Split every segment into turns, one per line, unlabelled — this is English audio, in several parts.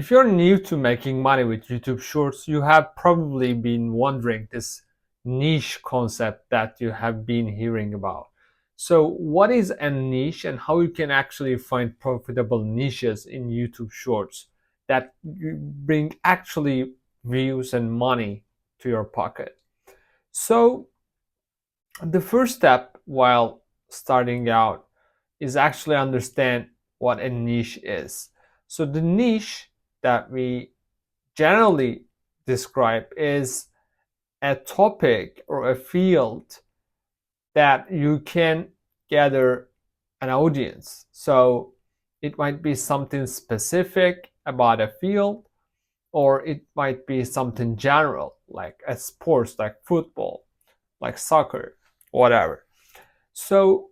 If you're new to making money with YouTube Shorts, you have probably been wondering this niche concept that you have been hearing about. So, what is a niche and how you can actually find profitable niches in YouTube Shorts that bring actually views and money to your pocket? So, the first step while starting out is actually understand what a niche is. So the niche that we generally describe is a topic or a field that you can gather an audience. So it might be something specific about a field, or it might be something general like a sports like football, like soccer, whatever. So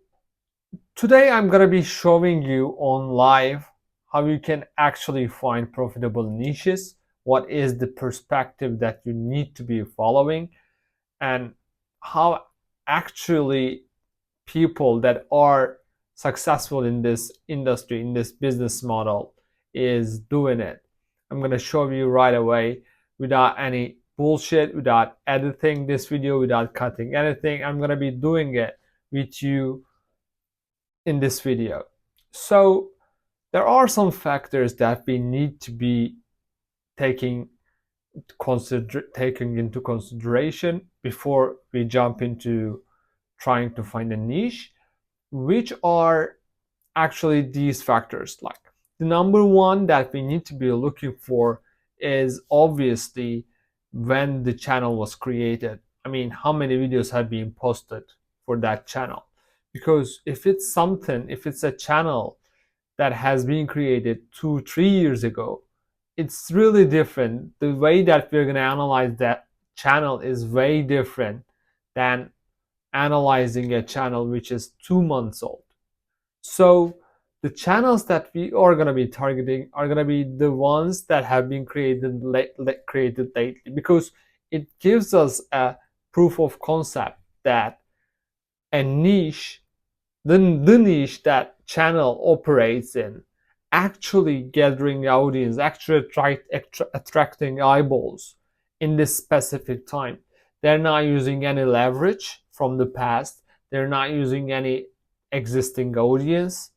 today I'm going to be showing you on live how you can actually find profitable niches, what is the perspective that you need to be following, and how actually people that are successful in this industry, in this business model, is doing it. I'm going to show you right away without any bullshit, without editing this video, without cutting anything. I'm going to be doing it with you in this video. So there are some factors that we need to be taking into consideration before we jump into trying to find a niche, which are actually these factors. Like the number one that we need to be looking for is obviously when the channel was created. I mean, how many videos have been posted for that channel? Because if it's a channel that has been created 2-3 years ago, it's really different. The way that we're going to analyze that channel is way different than analyzing a channel which is 2 months old. So the channels that we are going to be targeting are going to be the ones that have been created lately, because it gives us a proof of concept that a niche, the niche that channel operates in, actually gathering audience, actually attracting eyeballs in this specific time. They're not using any leverage from the past. They're not using any existing audience.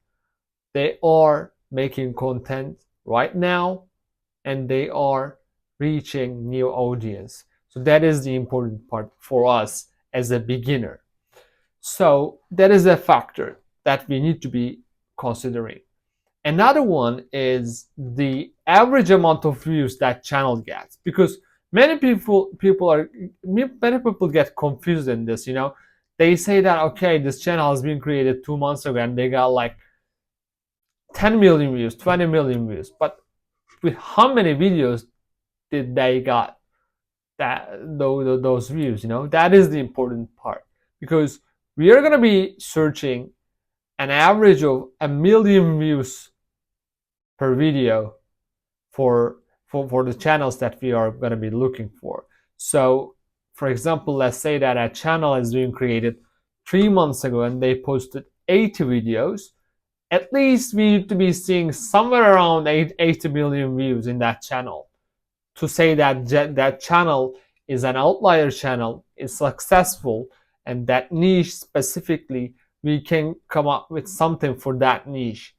They are making content right now, and they are reaching new audience. So that is the important part for us as a beginner. So that is a factor that we need to be considering. Another one is the average amount of views that channel gets, because many people get confused in this. They say that, okay, this channel has been created 2 months ago and they got like 10 million views, 20 million views, but with how many videos did they got those views? That is the important part, because we are going to be searching an average of 1 million views per video for the channels that we are going to be looking for. So for example, let's say that a channel is being created 3 months ago and they posted 80 videos. At least we need to be seeing somewhere around 80 million views in that channel to say that that channel is an outlier channel, is successful, and that niche specifically, we can come up with something for that niche.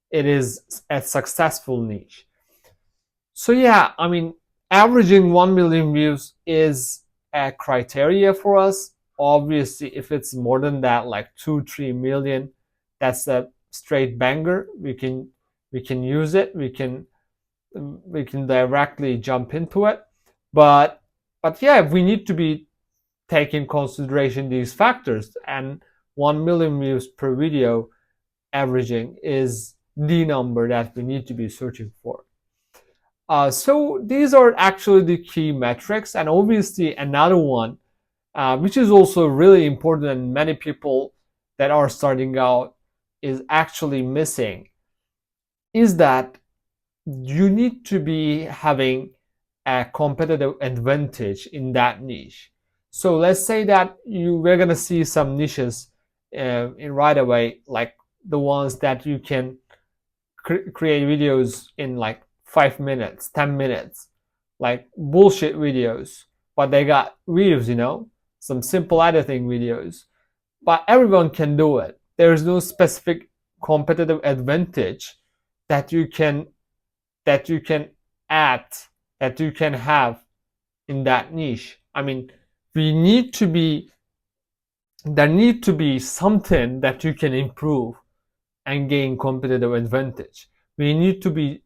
It is a successful niche. So yeah, I mean, averaging 1 million views is a criteria for us. Obviously, if it's more than that, like 2-3 million, that's a straight banger. We can use it. We can directly jump into it. But yeah, we need to be taking consideration these factors, and 1 million views per video averaging is the number that we need to be searching for. So these are actually the key metrics, and obviously another one, which is also really important and many people that are starting out is actually missing, is that you need to be having a competitive advantage in that niche. So let's say that we're gonna see some niches in right away, like the ones that you can create videos in like 5 minutes, 10 minutes, like bullshit videos, but they got views, some simple editing videos. But everyone can do it. There's no specific competitive advantage that you can that you can add, that you can have in that niche. I mean, we need to be there need to be something that you can improve and gain competitive advantage. We need to be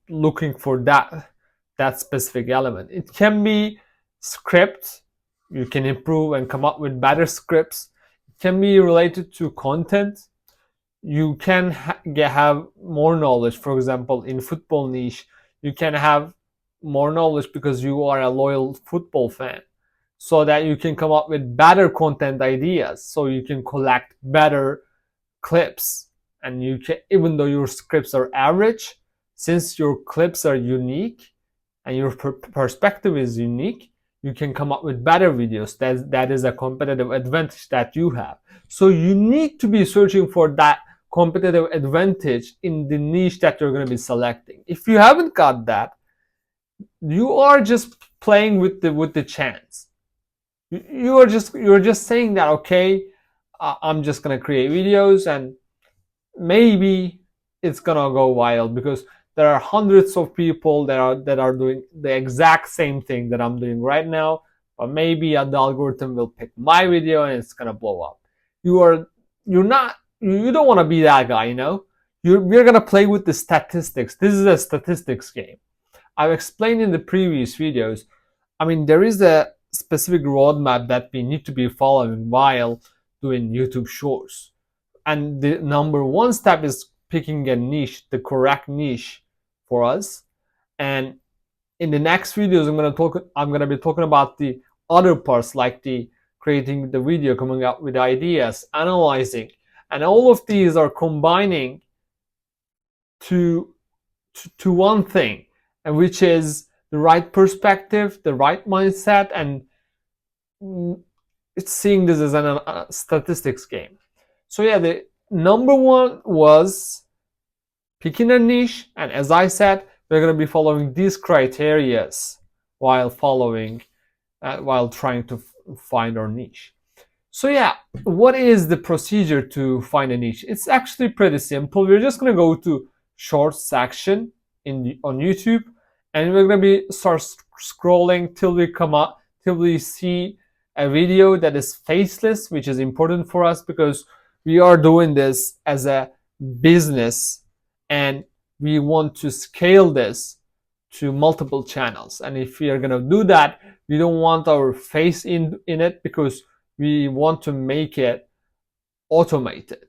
looking for that specific element. It can be script. You can improve and come up with better scripts. It can be related to content. You can have more knowledge. For example, in football niche, you can have more knowledge because you are a loyal football fan, so that you can come up with better content ideas, so you can collect better clips. And you can, even though your scripts are average, since your clips are unique and your perspective is unique, you can come up with better videos. That is a competitive advantage that you have. So you need to be searching for that competitive advantage in the niche that you're going to be selecting. If you haven't got that, you are just playing with the chance. You're just saying that, okay, I'm just going to create videos and maybe it's gonna go viral, because there are hundreds of people that are doing the exact same thing that I'm doing right now, but maybe the algorithm will pick my video and it's gonna blow up. You don't want to be that guy, we're gonna play with the statistics. This is a statistics game. I've explained in the previous videos. I mean, there is a specific roadmap that we need to be following while doing YouTube shorts. And the number one step is picking a niche, the correct niche for us. And in the next videos, I'm gonna be talking about the other parts, like the creating the video, coming up with ideas, analyzing, and all of these are combining to one thing, and which is the right perspective, the right mindset, and it's seeing this as a statistics game. So yeah, the number one was picking a niche, and as I said, we're going to be following these criterias while trying to find our niche. So yeah, what is the procedure to find a niche? It's actually pretty simple. We're just going to go to short section on YouTube, and we're going to be start scrolling till we see a video that is faceless, which is important for us because we are doing this as a business and we want to scale this to multiple channels. And if we are going to do that, we don't want our face in it, because we want to make it automated,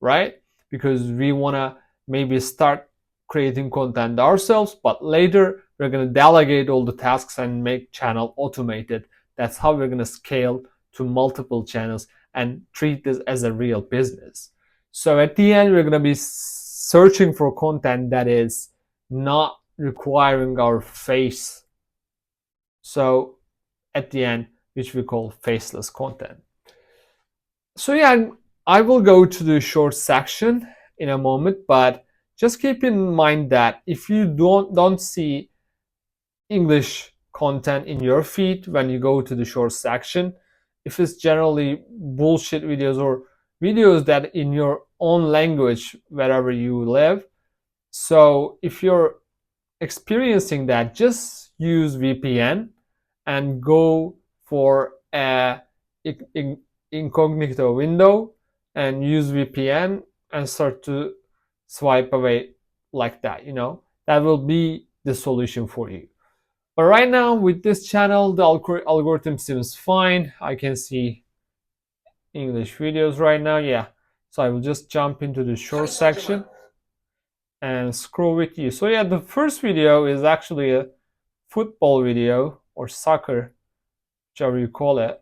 right? Because we want to maybe start creating content ourselves, but later we're going to delegate all the tasks and make channel automated. That's how we're going to scale to multiple channels and treat this as a real business. So at the end, we're going to be searching for content that is not requiring our face. So at the end, which we call faceless content. So yeah, I will go to the short section in a moment, but just keep in mind that if you don't see English content in your feed when you go to the short section, if it's generally bullshit videos or videos that in your own language wherever you live, so if you're experiencing that, just use VPN and go for a incognito window and use VPN and start to swipe away like that. That will be the solution for you. But right now with this channel, the algorithm seems fine. I can see English videos right now. Yeah, so I will just jump into the short section and scroll with you. So yeah, the first video is actually a football video or soccer, whichever you call it.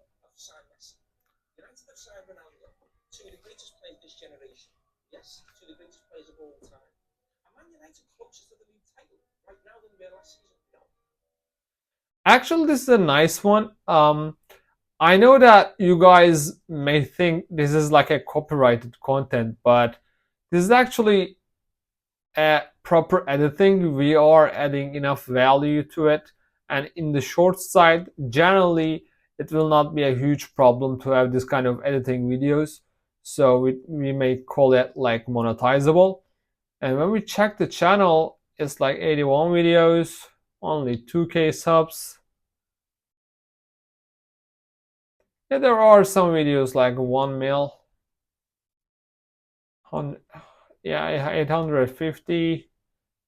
Actually, this is a nice one. I know that you guys may think this is like a copyrighted content, but this is actually a proper editing, we are adding enough value to it. And in the short side, generally, it will not be a huge problem to have this kind of editing videos. So we may call it like monetizable. And when we check the channel, it's like 81 videos, only 2K subs. Yeah, there are some videos like 1 mil, yeah, 850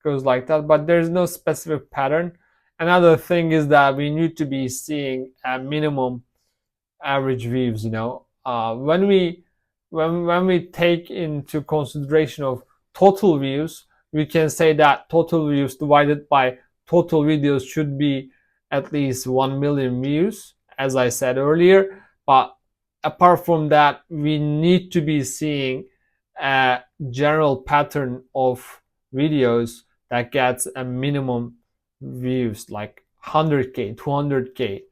goes like that, but there's no specific pattern. Another thing is that we need to be seeing a minimum average views. When we take into consideration of total views, we can say that total views divided by total videos should be at least 1 million views, as I said earlier. But apart from that, we need to be seeing a general pattern of videos that gets a minimum views like 100k, 200k,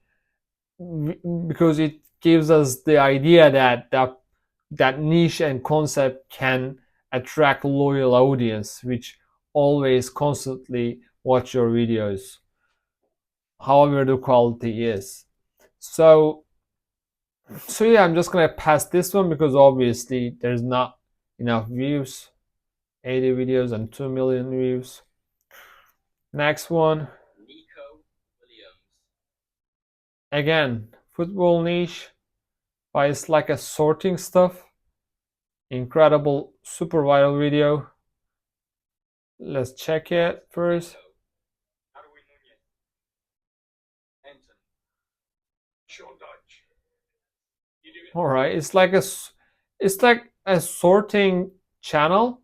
because it gives us the idea that niche and concept can attract loyal audience which always constantly watch your videos, however the quality is. So so yeah, I'm just gonna pass this one because obviously there's not enough views. 80 videos and 2 million views. Next one, again, football niche, but it's like a sorting stuff. Incredible, super viral video. Let's check it first. All right, it's like a sorting channel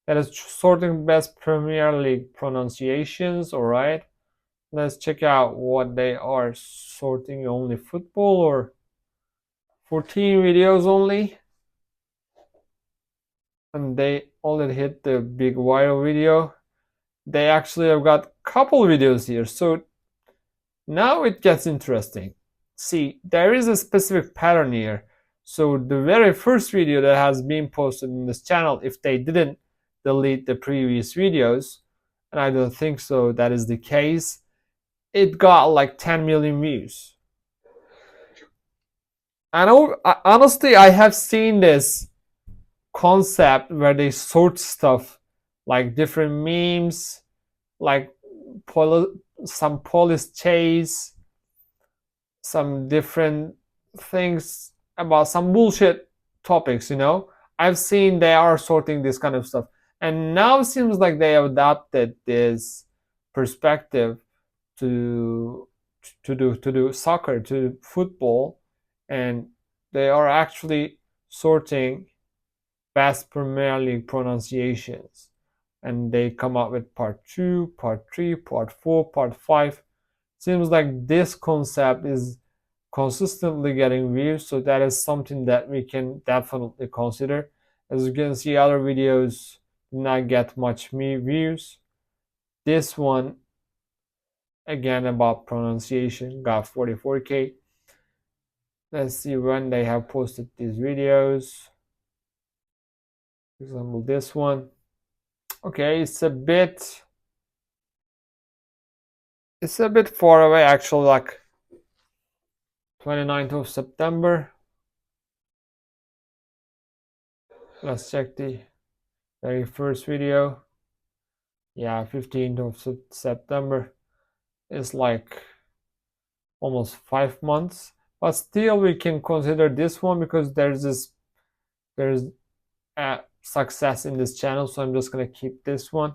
that is sorting best Premier League pronunciations. All right, let's check out what they are sorting. Only football or 14 videos only, and they only hit the big viral video. They actually have got couple videos here, so now it gets interesting. See, there is a specific pattern here. So the very first video that has been posted in this channel, if they didn't delete the previous videos, and I don't think so that is the case, it got like 10 million views. I know, honestly, I have seen this concept where they sort stuff like different memes, like some police chase, some different things about some bullshit topics. I've seen they are sorting this kind of stuff, and now it seems like they have adopted this perspective to to do soccer, to do football, and they are actually sorting best Premier League pronunciations, and they come up with part 2, part 3, part 4, part 5. Seems like this concept is consistently getting views, so that is something that we can definitely consider. As you can see, other videos did not get much views. This one, again about pronunciation, got 44k. Let's see when they have posted these videos. For example, this one. Okay, it's a bit far away actually, like 29th of September. Let's check the very first video. Yeah, 15th of September. Is like almost 5 months, but still we can consider this one because there's a success in this channel. So I'm just gonna keep this one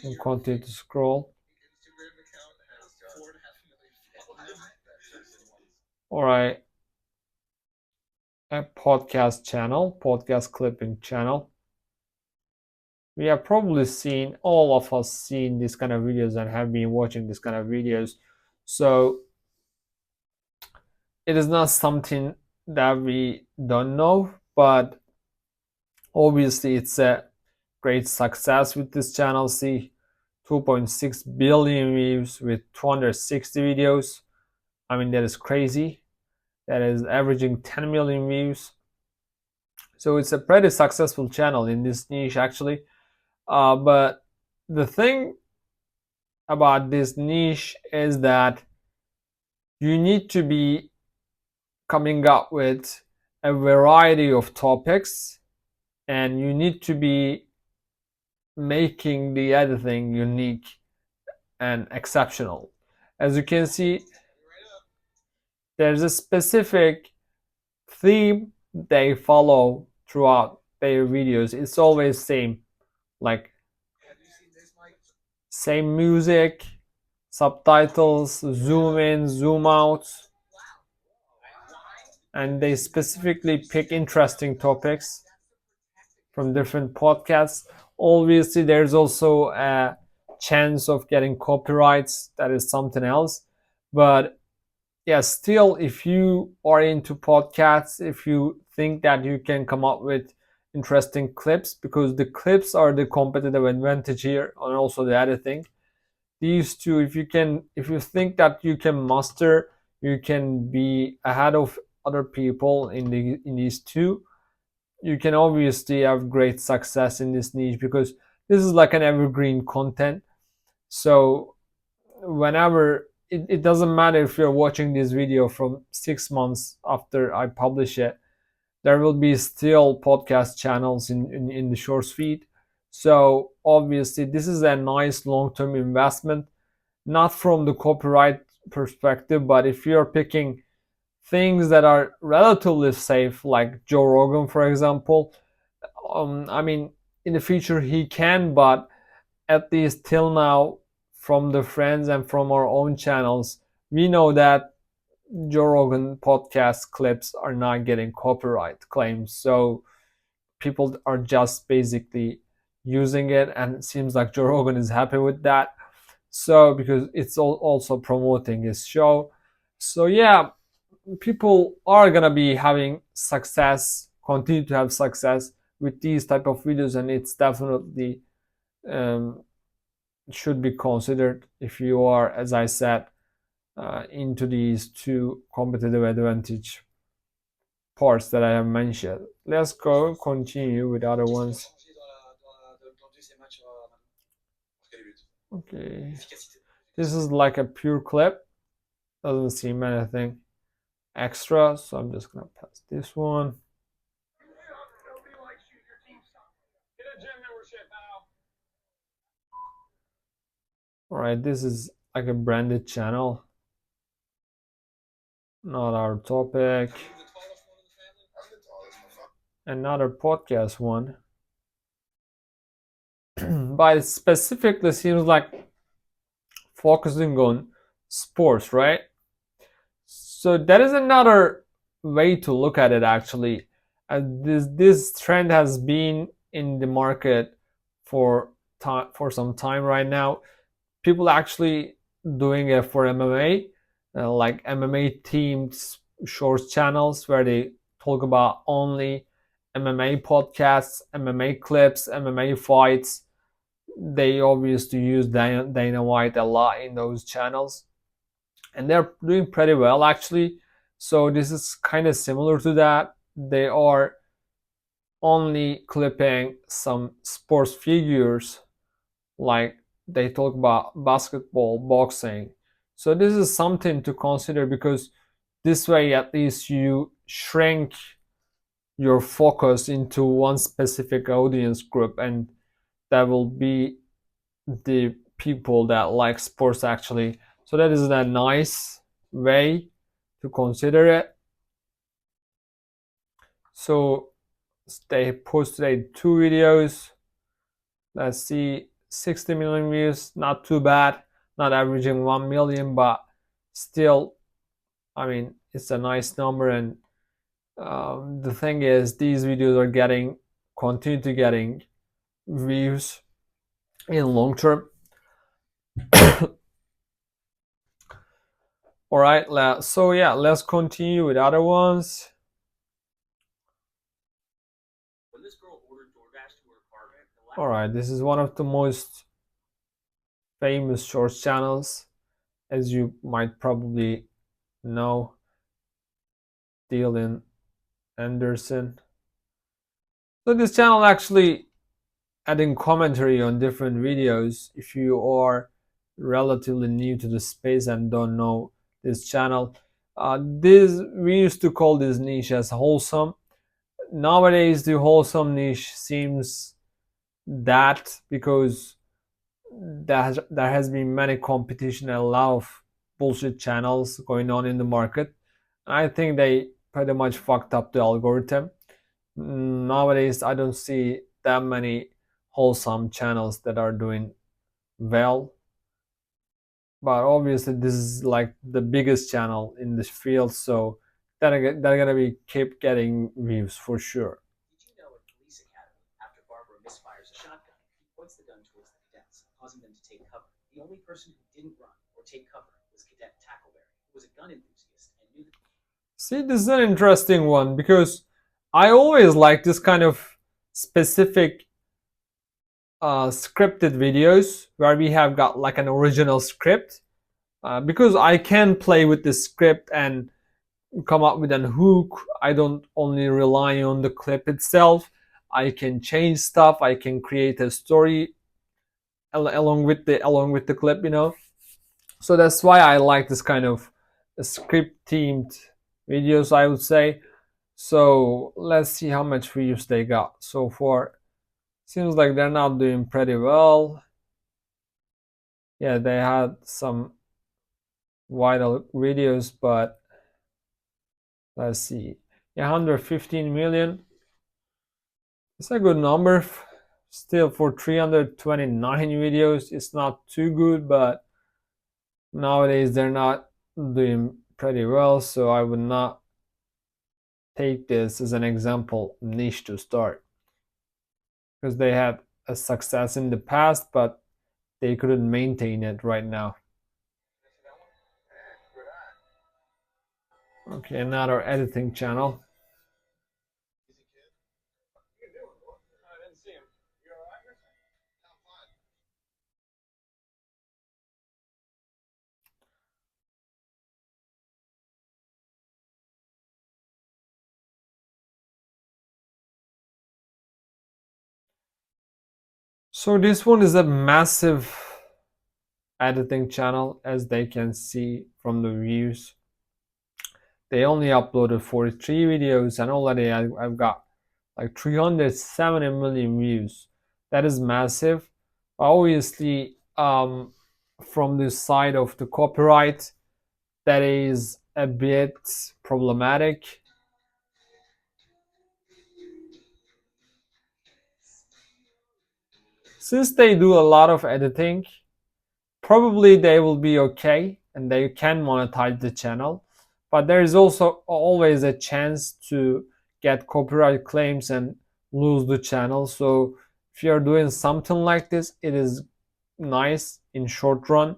and continue to scroll. All right, a podcast clipping channel. We have probably seen, all of us seen this kind of videos and have been watching this kind of videos. So it is not something that we don't know, but obviously it's a great success with this channel. See, 2.6 billion views with 260 videos. I mean, that is crazy. That is averaging 10 million views. So it's a pretty successful channel in this niche actually. But the thing about this niche is that you need to be coming up with a variety of topics, and you need to be making the editing unique and exceptional. As you can see, there's a specific theme they follow throughout their videos. It's always same, like same music, subtitles, zoom in, zoom out, and they specifically pick interesting topics from different podcasts. Obviously, there's also a chance of getting copyrights. That is something else. But yeah, still, if you are into podcasts, if you think that you can come up with interesting clips, because the clips are the competitive advantage here, and also the editing. These two, if you think that you can master, you can be ahead of other people in these two, you can obviously have great success in this niche, because this is like an evergreen content. So whenever it doesn't matter if you're watching this video from 6 months after I publish it, there will be still podcast channels in the short feed. So obviously this is a nice long-term investment, not from the copyright perspective, but if you're picking things that are relatively safe, like Joe Rogan, for example, I mean, in the future he can, but at least till now, from the friends and from our own channels, we know that Joe Rogan podcast clips are not getting copyright claims. So people are just basically using it, and it seems like Joe Rogan is happy with that. So because it's also promoting his show. So yeah, people are gonna be having success, continue to have success with these type of videos, and it's definitely um, should be considered if you are, as I said, into these two competitive advantage parts that I have mentioned. Let's go continue with other ones. Okay, this is like a pure clip, doesn't seem anything extra, so I'm just gonna pass this one. All right, this is like a branded channel, not our topic. Another podcast one, but it specifically seems like focusing on sports, right? So that is another way to look at it actually. This trend has been in the market for for some time right now. People actually doing it for MMA, like MMA themed shorts channels where they talk about only MMA podcasts, MMA clips, MMA fights. They obviously use Dana White a lot in those channels, and they're doing pretty well actually. So this is kind of similar to that. They are only clipping some sports figures, like they talk about basketball, boxing. So this is something to consider, because this way at least you shrink your focus into one specific audience group, and that will be the people that like sports actually. So that is a nice way to consider it. So they posted two videos. Let's see, 60 million views, not too bad, not averaging 1 million, but still, I mean, it's a nice number. And the thing is, these videos are continue to getting views in long term. All right, so yeah, let's continue with other ones. All right, this is one of the most famous shorts channels, as you might probably know, Dylan Anderson. So this channel actually adding commentary on different videos if you are relatively new to the space and don't know this channel. This we used to call this niche as wholesome. Nowadays, the wholesome niche seems that because there has been many competition and a lot of bullshit channels going on in the market. I think they pretty much fucked up the algorithm. Nowadays, I don't see that many wholesome channels that are doing well. But obviously, this is like the biggest channel in this field, so they're gonna be keep getting views for sure. See, this is an interesting one because I always like this kind of specific scripted videos where we have got like an original script because I can play with the script and come up with an hook. I don't only rely on the clip itself. I can change stuff. I can create a story along with the clip, you know. So that's why I like this kind of script themed videos, I would say. So let's see how much views they got so far. Seems like they're not doing pretty well. Yeah, they had some viral videos, but let's see. Yeah, 115 million. It's a good number. Still, for 329 videos, it's not too good, but nowadays they're not doing pretty well, so I would not take this as an example niche to start because they had a success in the past, but they couldn't maintain it right now. Okay, another editing channel. So this one is a massive editing channel, as they can see from the views. They only uploaded 43 videos and already I've got like 370 million views. That is massive. Obviously, from the side of the copyright, that is a bit problematic. Since they do a lot of editing, probably they will be okay and they can monetize the channel, but there is also always a chance to get copyright claims and lose the channel. So if you're doing something like this, it is nice in short run,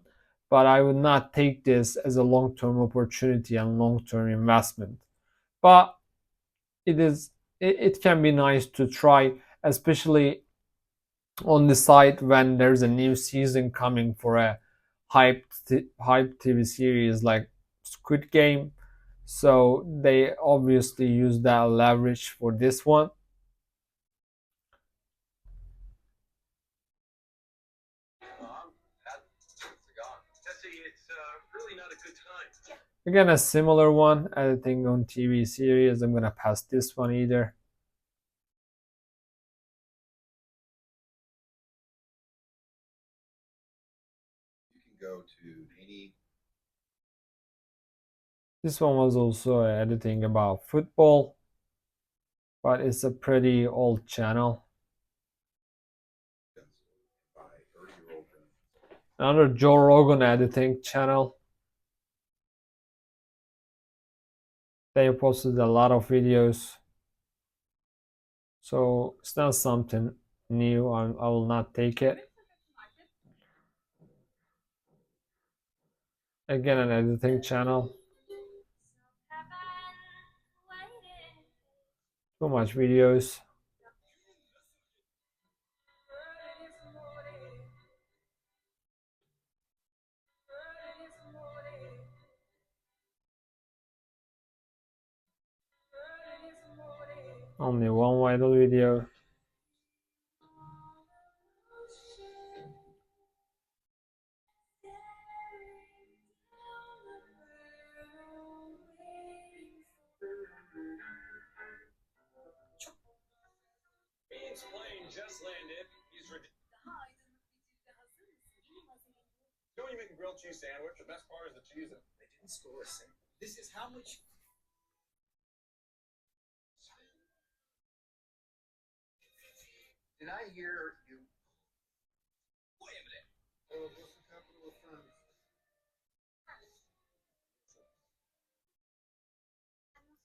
but I would not take this as a long-term opportunity and long-term investment. But it can be nice to try, especially on the site when there's a new season coming for a hype TV series like Squid Game. So they obviously use that leverage for this one. Again, a similar one, editing on TV series. I'm gonna pass this one either. This one was also editing about football, but it's a pretty old channel. Another Joe Rogan editing channel. They posted a lot of videos, so it's not something new. I will not take it. Again, an editing channel. Too much videos. Only one viral video.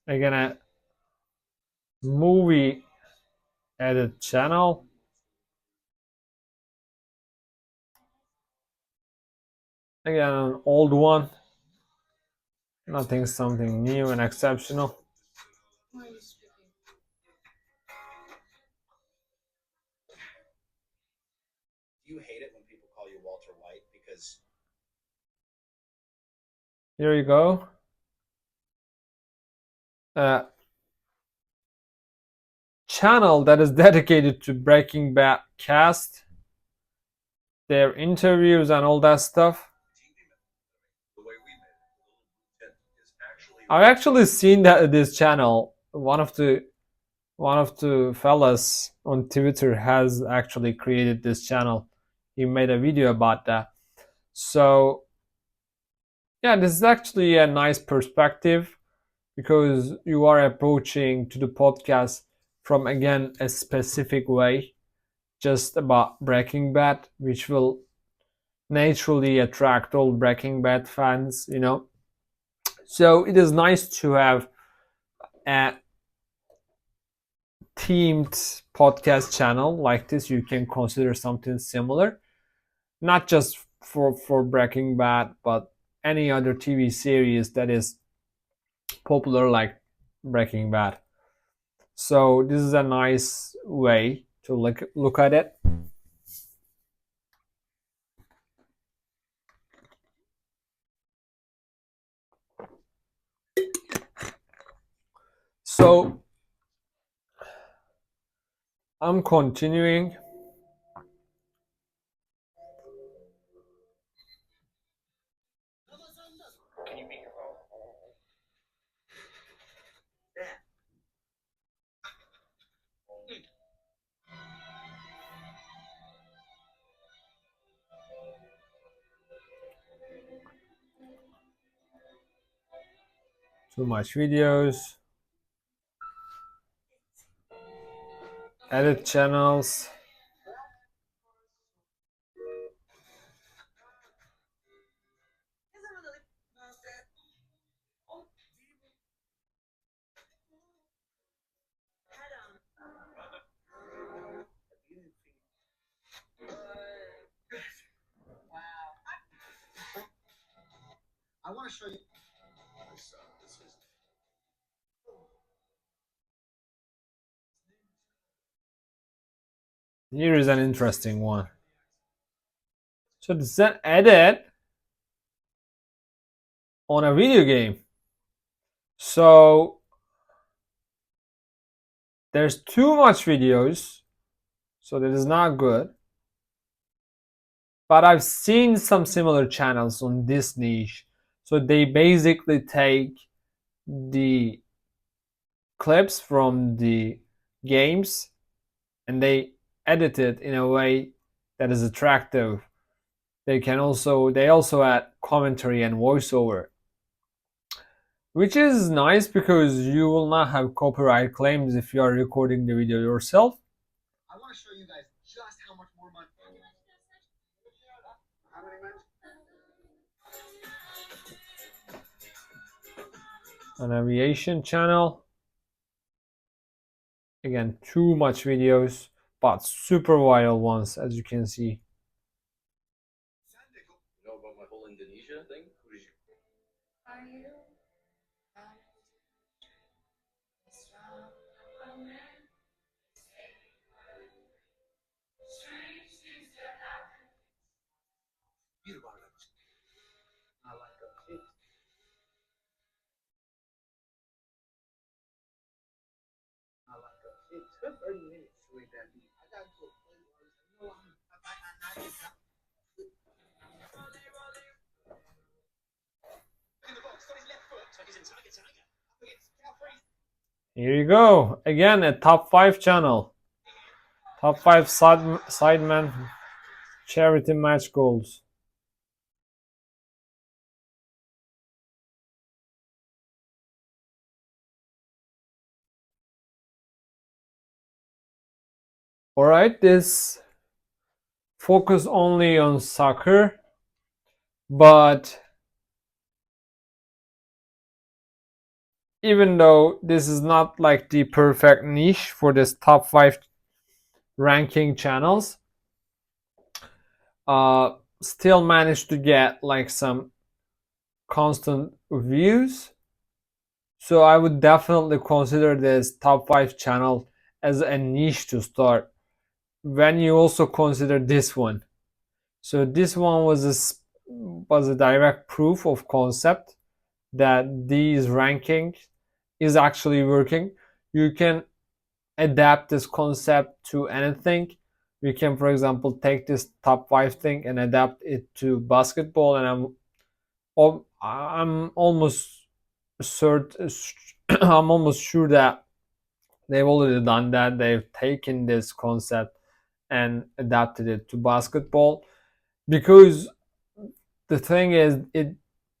Again, a movie edit channel. Again, an old one. Nothing something new and exceptional. Here you go. Channel that is dedicated to Breaking Bad cast, their interviews and all that stuff. I've actually seen that this channel. One of the fellas on Twitter has actually created this channel. He made a video about that. So yeah, this is actually a nice perspective because you are approaching to the podcast from again a specific way, just about Breaking Bad, which will naturally attract all Breaking Bad fans, you know. So it is nice to have a themed podcast channel like this. You can consider something similar, not just for Breaking Bad, but any other TV series that is popular like Breaking Bad. So this is a nice way to look at it. So I'm continuing. Too much videos, edit channels. Here is an interesting one. So this is an edit on a video game. So there's too much videos, so that is not good. But I've seen some similar channels on this niche. So they basically take the clips from the games and they edit it in a way that is attractive. They also add commentary and voiceover, which is nice because you will not have copyright claims if you are recording the video yourself. An aviation channel. Again, too much videos, but super viral ones, as you can see. Here you go. Again, a top 5 channel. Top five sideman charity match goals. All right, this focus only on soccer, but even though this is not like the perfect niche for this top five ranking channels, still managed to get like some constant views. So I would definitely consider this top five channel as a niche to start. When you also consider this one, so this one was was a direct proof of concept that these ranking is actually working. You can adapt this concept to anything. We can, for example, take this top five thing and adapt it to basketball, and I'm almost certain, I'm almost sure that they've already done that. They've taken this concept and adapted it to basketball because the thing is, it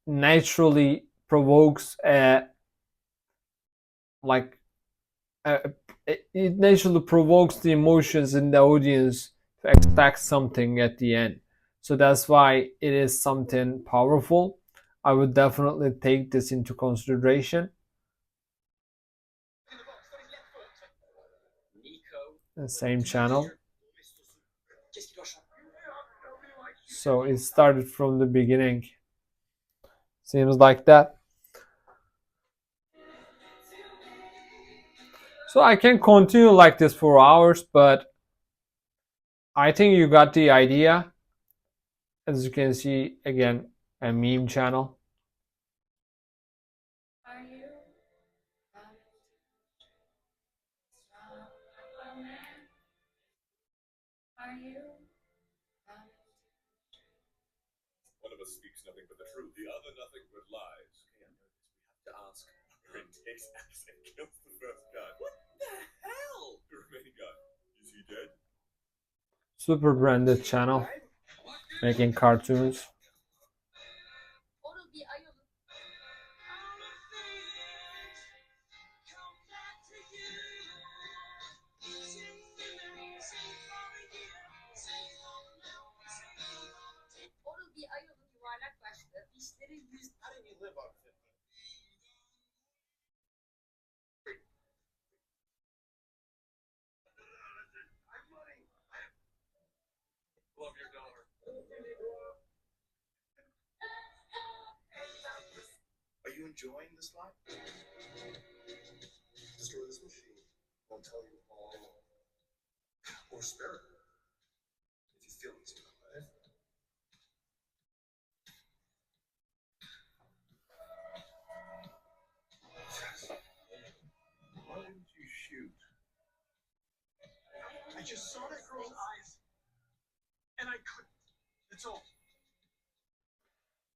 naturally provokes a like uh, it naturally provokes the emotions in the audience to expect something at the end. So that's why it is something powerful. I would definitely take this into consideration. The same channel. So it started from the beginning. Seems like that. So I can continue like this for hours, but I think you got the idea. As you can see, again, a meme channel. Super branded channel making cartoons.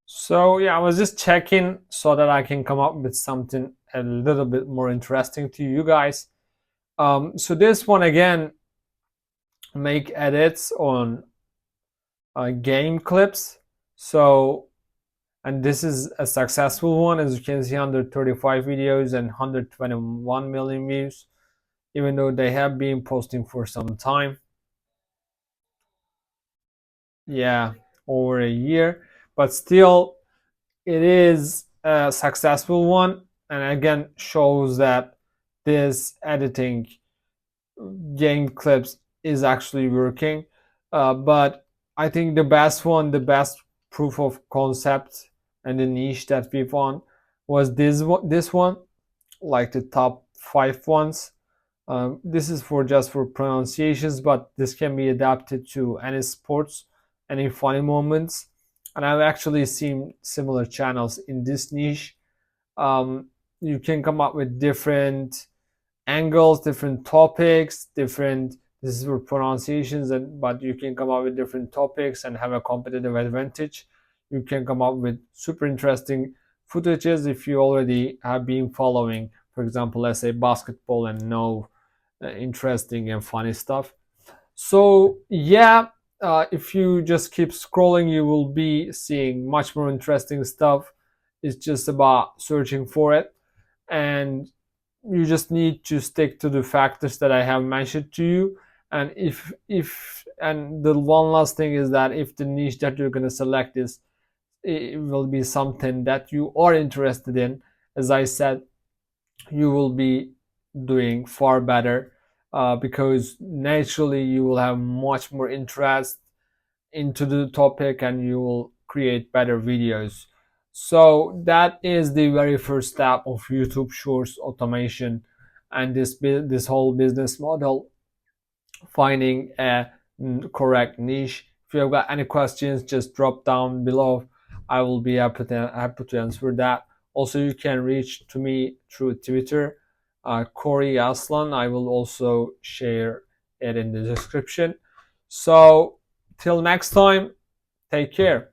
So yeah, I was just checking so that I can come up with something a little bit more interesting to you guys. So this one again make edits on game clips. So and this is a successful one, as you can see, 135 videos and 121 million views, even though they have been posting for some time. Yeah, over a year, but still it is a successful one, and again shows that this editing game clips is actually working. But I think the best one, the best proof of concept and the niche that we found was this one, like the top five ones. This is for just for pronunciations, but this can be adapted to any sports, any funny moments. And I've actually seen similar channels in this niche. You can come up with different angles, different topics, different. This is for pronunciations, and but you can come up with different topics and have a competitive advantage. You can come up with super interesting footages if you already have been following, for example, let's say basketball and know interesting and funny stuff. So yeah, if you just keep scrolling, you will be seeing much more interesting stuff. It's just about searching for it, and you just need to stick to the factors that I have mentioned to you. And if and the one last thing is that if the niche that you're gonna select is, it will be something that you are interested in, as I said, you will be doing far better, because naturally you will have much more interest into the topic and you will create better videos. So that is the very first step of YouTube Shorts automation and this whole business model, finding a correct niche. If you have got any questions, just drop down below. I will be happy to answer that. Also, you can reach to me through Twitter, Corey Aslan. I will also share it in the description. So, till next time, take care.